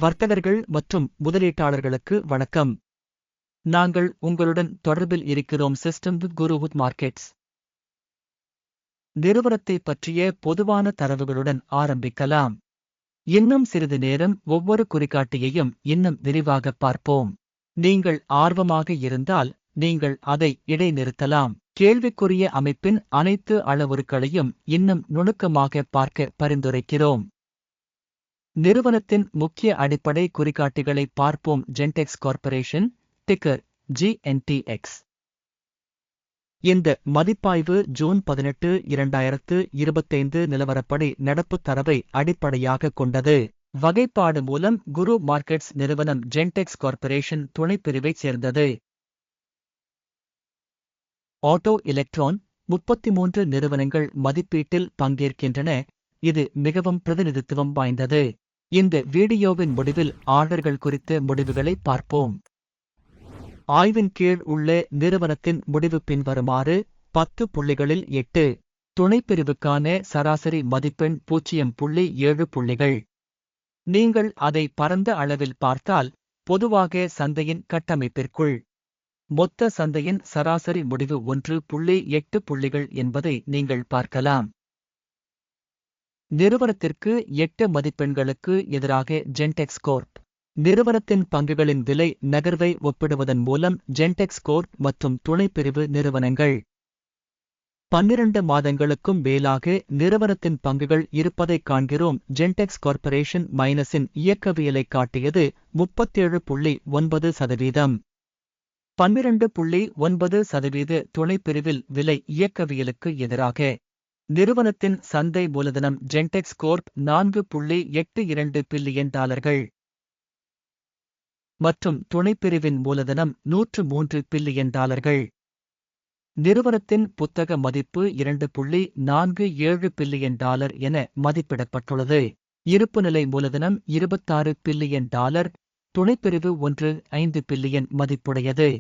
வர்த்தகர்கள் மற்றும் முதலீட்டாளர்களுக்கு வணக்கம். நாங்கள் உங்களுடன் தொடர்பில் இருக்கிறோம். சிஸ்டம் வித் குருவுட் மார்க்கெட்ஸ் நிறுவனத்தை பற்றிய பொதுவான தரவுகளுடன் ஆரம்பிக்கலாம். இன்னும் சிறிது நேரம் ஒவ்வொரு குறிகாட்டியையும் இன்னும் விரிவாக பார்ப்போம். நீங்கள் ஆர்வமாக இருந்தால் நீங்கள் அதை இடைநிறுத்தலாம். கேள்விக்குரிய அமைப்பின் அனைத்து அளவுருக்களையும் இன்னும் நுணுக்கமாக பார்க்க பரிந்துரைக்கிறோம். நிறுவனத்தின் முக்கிய அடிப்படை குறிகாட்டிகளை பார்ப்போம். ஜென்டெக்ஸ் கார்ப்பரேஷன், டிக்கர் GNTX. இந்த மதிப்பாய்வு ஜூன் 18, 2025 நிலவரப்படி நடப்பு தரவை அடிப்படையாக கொண்டது. வகைப்பாடு மூலம் குரு மார்க்கெட்ஸ் நிறுவனம் ஜென்டெக்ஸ் கார்ப்பரேஷன் துணைப்பிரிவைச் சேர்ந்தது. ஆட்டோ எலக்ட்ரான் 33 நிறுவனங்கள் மதிப்பீட்டில் பங்கேற்கின்றன. இது மிகவும் பிரதிநிதித்துவம் வாய்ந்தது. இந்த வீடியோவின் முடிவில் ஆர்டர்கள் குறித்த முடிவுகளை பார்ப்போம். ஆய்வின் கீழ் உள்ள நிறுவனத்தின் முடிவு பின்வருமாறு. 10 புள்ளிகளில் 8. துணைப்பிரிவுக்கான சராசரி மதிப்பெண் 0.7 புள்ளிகள். நீங்கள் அதை பரந்த அளவில் பார்த்தால், பொதுவாக சந்தையின் கட்டமைப்பிற்குள் மொத்த சந்தையின் சராசரி முடிவு 1.8 புள்ளிகள் என்பதை நீங்கள் பார்க்கலாம். நிறுவனத்திற்கு 8 மதிப்பெண்களுக்கு எதிராக ஜென்டெக்ஸ் கோர்ப் நிறுவனத்தின் பங்குகளின் விலை நகர்வை ஒப்பிடுவதன் மூலம் ஜென்டெக்ஸ் கோர்ப் மற்றும் துணைப்பிரிவு நிறுவனங்கள் 12 மாதங்களுக்கும் மேலாக நிறுவனத்தின் பங்குகள் இருப்பதைக் காண்கிறோம். ஜென்டெக்ஸ் கார்ப்பரேஷன் மைனஸின் இயக்கவியலை காட்டியது 37.9%. 12.9% துணைப்பிரிவில் விலை இயக்கவியலுக்கு எதிராக. நிறுவனத்தின் சந்தை மூலதனம் ஜென்டெக்ஸ் கோர்ப் $4.82 பில்லியன் மற்றும் துணைப்பிரிவின் மூலதனம் $103 பில்லியன். நிறுவனத்தின் புத்தக மதிப்பு $2.47 பில்லியன் என மதிப்பிடப்பட்டுள்ளது. இருப்புநிலை மூலதனம் $26 பில்லியன், துணைப்பிரிவு $1.5 பில்லியன் மதிப்புடையது.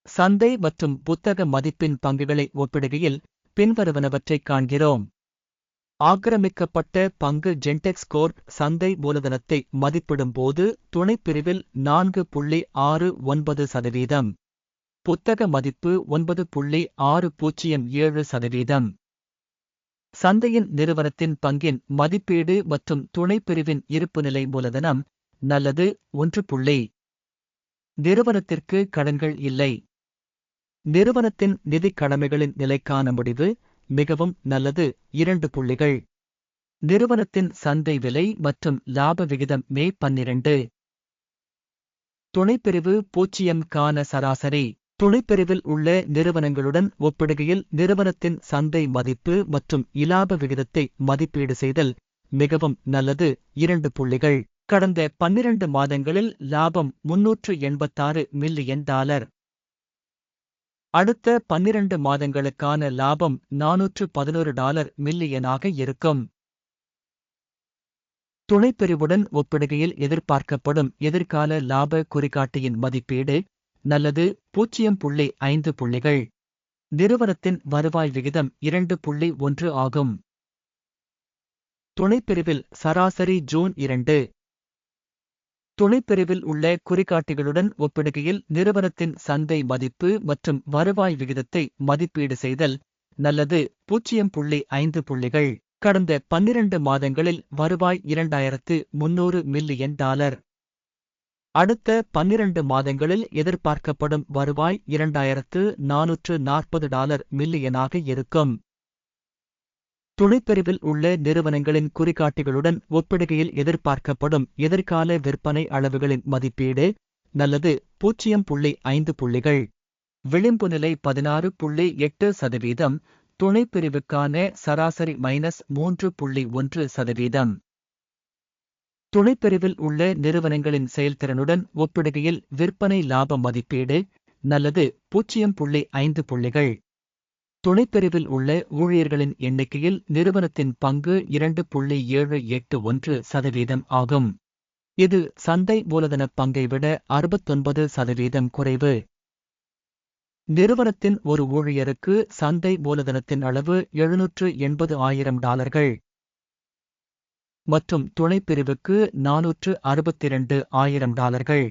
சந்தை மற்றும் புத்தக மதிப்பின் பங்குகளை ஒப்பிடுகையில் பின்வருவனவற்றைக் காண்கிறோம். ஆக்கிரமிக்கப்பட்ட பங்கு ஜென்டெக்ஸ் கோர்ப் சந்தை மூலதனத்தை மதிப்பிடும்போது துணைப்பிரிவில் 4.69%. புத்தக மதிப்பு 9.607%. சந்தையின் நிறுவனத்தின் பங்கின் மதிப்பீடு மற்றும் துணைப்பிரிவின் இருப்புநிலை மூலதனம் நல்லது 1. நிறுவனத்திற்கு கடன்கள் இல்லை. நிறுவனத்தின் நிதிக் கடமைகளின் நிலைக்கான முடிவு மிகவும் நல்லது 2. நிறுவனத்தின் சந்தை விலை மற்றும் லாப விகிதம் மே 12. துணைப்பிரிவு 0 க்கான சராசரி. துணைப்பிரிவில் உள்ள நிறுவனங்களுடன் ஒப்பிடுகையில் நிறுவனத்தின் சந்தை மதிப்பு மற்றும் இலாப விகிதத்தை மதிப்பீடு செய்தல் மிகவும் நல்லது 2. கடந்த 12 மாதங்களில் லாபம் $386 மில்லியன். அடுத்த 12 மாதங்களுக்கான லாபம் $411 மில்லியனாக இருக்கும். துணைப்பிரிவுடன் ஒப்பிடுகையில் எதிர்பார்க்கப்படும் எதிர்கால லாப குறிகாட்டியின் மதிப்பீடு நல்லது 0.5 புள்ளிகள். நிறுவனத்தின் வருவாய் விகிதம் 2.1 ஆகும். துணைப்பிரிவில் சராசரி ஜூன் 2. துணைப்பிரிவில் உள்ள குறிகாட்டிகளுடன் ஒப்பிடுகையில் நிறுவனத்தின் சந்தை மதிப்பு மற்றும் வருவாய் விகிதத்தை மதிப்பீடு செய்தல் நல்லது 0.5 புள்ளிகள். கடந்த 12 மாதங்களில் வருவாய் $2,300 மில்லியன். அடுத்த 12 மாதங்களில் எதிர்பார்க்கப்படும் வருவாய் $2,440 மில்லியனாக இருக்கும். துணைப்பிரிவில் உள்ள நிறுவனங்களின் குறிகாட்டிகளுடன் ஒப்பிடுகையில் எதிர்பார்க்கப்படும் எதிர்கால விற்பனை அளவுகளின் மதிப்பீடு நல்லது 0.5 புள்ளிகள். விளிம்பு நிலை 16.8%. துணைப்பிரிவுக்கான சராசரி -3.1%. துணைப்பிரிவில் உள்ள நிறுவனங்களின் செயல்திறனுடன் ஒப்பிடுகையில் விற்பனை லாப மதிப்பீடு நல்லது 0.5 புள்ளிகள். துணைப்பிரிவில் உள்ள ஊழியர்களின் எண்ணிக்கையில் நிறுவனத்தின் பங்கு 2.781% ஆகும். இது சந்தை மூலதன பங்கை விட 69% குறைவு. நிறுவனத்தின் ஒரு ஊழியருக்கு சந்தை மூலதனத்தின் அளவு $780,000. மற்றும் துணைப்பிரிவுக்கு $462,000.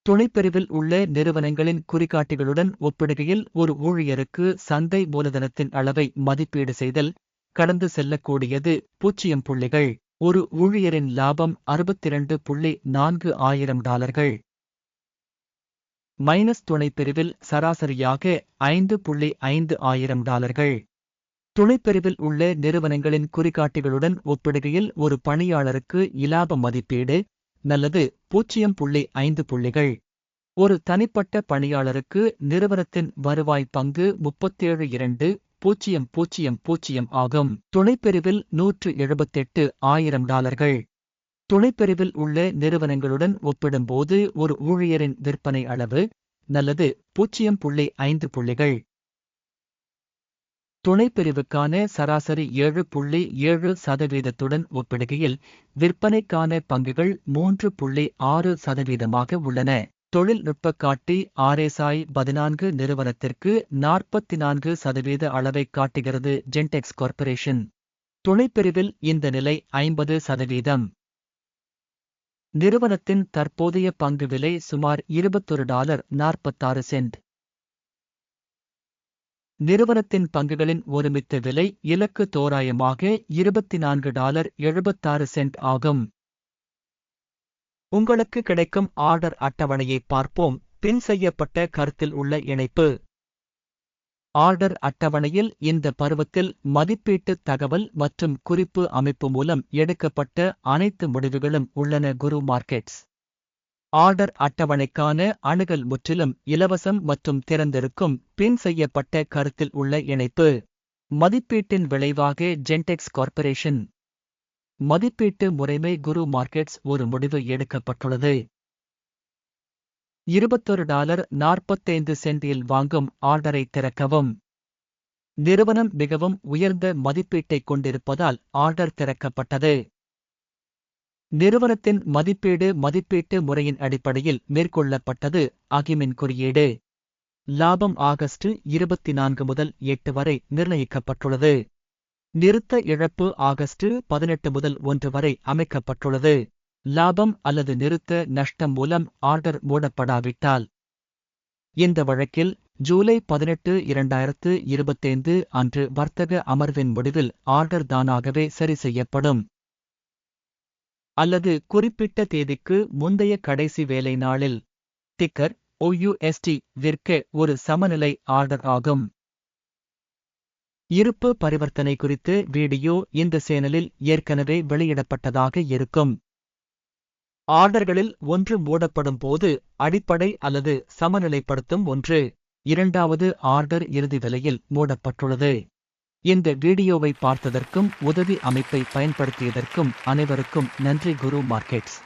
துணைப்பிரிவில் உள்ள நிறுவனங்களின் குறிகாட்டிகளுடன் ஒப்பிடுகையில் ஒரு ஊழியருக்கு சந்தை மூலதனத்தின் அளவை மதிப்பீடு செய்தல் கடந்து செல்லக்கூடியது 0 புள்ளிகள். ஒரு ஊழியரின் லாபம் $62,400,000. மைனஸ் துணைப்பிரிவில் சராசரியாக $5,500,000. துணைப்பிரிவில் உள்ள நிறுவனங்களின் குறிகாட்டிகளுடன் ஒப்பிடுகையில் ஒரு பணியாளருக்கு இலாப மதிப்பீடு நல்லது 0.5 புள்ளிகள். ஒரு தனிப்பட்ட பணியாளருக்கு நிறுவனத்தின் வருவாய் பங்கு 37,200,000 ஆகும். துணைப்பிரிவில் $178,000. துணைப்பிரிவில் உள்ள நிறுவனங்களுடன் ஒப்பிடும்போது ஒரு ஊழியரின் விற்பனை அளவு நல்லது 0.5 புள்ளிகள். துணைப்பிரிவுக்கான சராசரி 7.7% ஒப்பிடுகையில் விற்பனைக்கான பங்குகள் 3.6% உள்ளன. தொழில்நுட்ப காட்டி RSI 14 நிறுவனத்திற்கு 44% அளவைக் காட்டுகிறது. ஜென்டெக்ஸ் கார்ப்பரேஷன் துணைப்பிரிவில் இந்த நிலை 50%. நிறுவனத்தின் தற்போதைய பங்கு விலை சுமார் $21.46. நிறுவனத்தின் பங்குகளின் ஒருமித்த விலை இலக்கு தோராயமாக $24.76 ஆகும். உங்களுக்கு கிடைக்கும் ஆர்டர் அட்டவணையை பார்ப்போம். பின் செய்யப்பட்ட கருத்தில் உள்ள இணைப்பு. ஆர்டர் அட்டவணையில் இந்த பருவத்தில் மதிப்பீட்டு தகவல் மற்றும் குறிப்பு அமைப்பு மூலம் எடுக்கப்பட்ட அனைத்து முடிவுகளும் உள்ளன. குரு மார்க்கெட்ஸ் ஆர்டர் அட்டவணைக்கான அணுகல் முற்றிலும் இலவசம் மற்றும் திறந்திருக்கும். பின் செய்யப்பட்ட கருத்தில் உள்ள இணைப்பு. மதிப்பீட்டின் விளைவாக ஜென்டெக்ஸ் கார்ப்பரேஷன் மதிப்பீட்டு முறைமை குரு மார்க்கெட்ஸ் ஒரு முடிவு எடுக்கப்பட்டுள்ளது. $21.45 இல் வாங்கும் ஆர்டரை திறக்கவும். நிறுவனம் மிகவும் உயர்ந்த மதிப்பீட்டைக் கொண்டிருப்பதால் ஆர்டர் திறக்கப்பட்டது. நிறுவனத்தின் மதிப்பீடு மதிப்பீட்டு முறையின் அடிப்படையில் மேற்கொள்ளப்பட்டது. அகிமின் குறியீடு. லாபம் ஆகஸ்ட் 24 முதல் 8 வரை நிர்ணயிக்கப்பட்டுள்ளது. நிறுத்த இழப்பு ஆகஸ்ட் 18 முதல் 1 வரை அமைக்கப்பட்டுள்ளது. லாபம் அல்லது நிறுத்த நஷ்டம் மூலம் ஆர்டர் மூடப்படாவிட்டால். இந்த வழக்கில் ஜூலை 18, 2025 அன்று வர்த்தக அமர்வின் முடிவில் ஆர்டர் தானாகவே சரி செய்யப்படும். அல்லது குறிப்பிட்ட தேதிக்கு முந்தைய கடைசி வேலை நாளில். டிக்கர் OUST விற்க ஒரு சமநிலை ஆர்டர் ஆகும். இருப்பு பரிவர்த்தனை குறித்து வீடியோ இந்த சேனலில் ஏற்கனவே வெளியிடப்பட்டதாக இருக்கும். ஆர்டர்களில் ஒன்று மூடப்படும் போது அடிப்படை அல்லது சமநிலைப்படுத்தும் ஒன்று. இரண்டாவது ஆர்டர் இறுதி விலையில் மூடப்பட்டுள்ளது. இந்த வீடியோவை பார்த்ததற்கும் உதவி அமைப்பை பயன்படுத்தியதற்கும் அனைவருக்கும் நன்றி. குரு மார்க்கெட்ஸ்